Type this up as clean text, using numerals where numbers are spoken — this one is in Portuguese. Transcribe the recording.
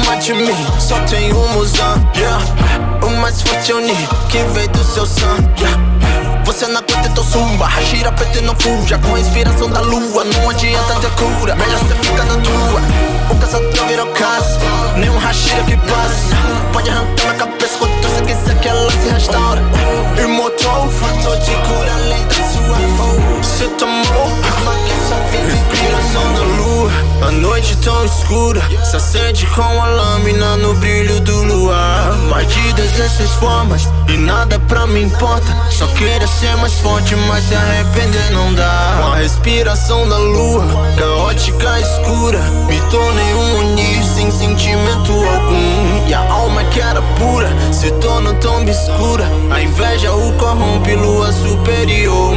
acima de mim só tem um Muzan, yeah. O mais forte é o Ni, que veio do seu sangue, yeah. Você não aguenta, então suba, Hashira PT não fuja. Com a inspiração da lua, não adianta ter cura. Melhor cê fica na tua, o caçador virou caça. Nenhum Hashira que passa pode arrancar minha cabeça quanto você quiser que ela se restaura. Imortal, fator de cura além da sua voz. Cê tomou, mas que só vida inspiração da lua. A noite tão escura se acende com a lâmina no brilho do luar. Mais de 16 formas e nada pra mim importa. Só queria ser mais forte, mas se arrepender não dá. Com a respiração da lua, caótica escura, me tornei um Oni sem sentimento algum. E a alma que era pura se torna tão obscura. A inveja o corrompe, lua superior.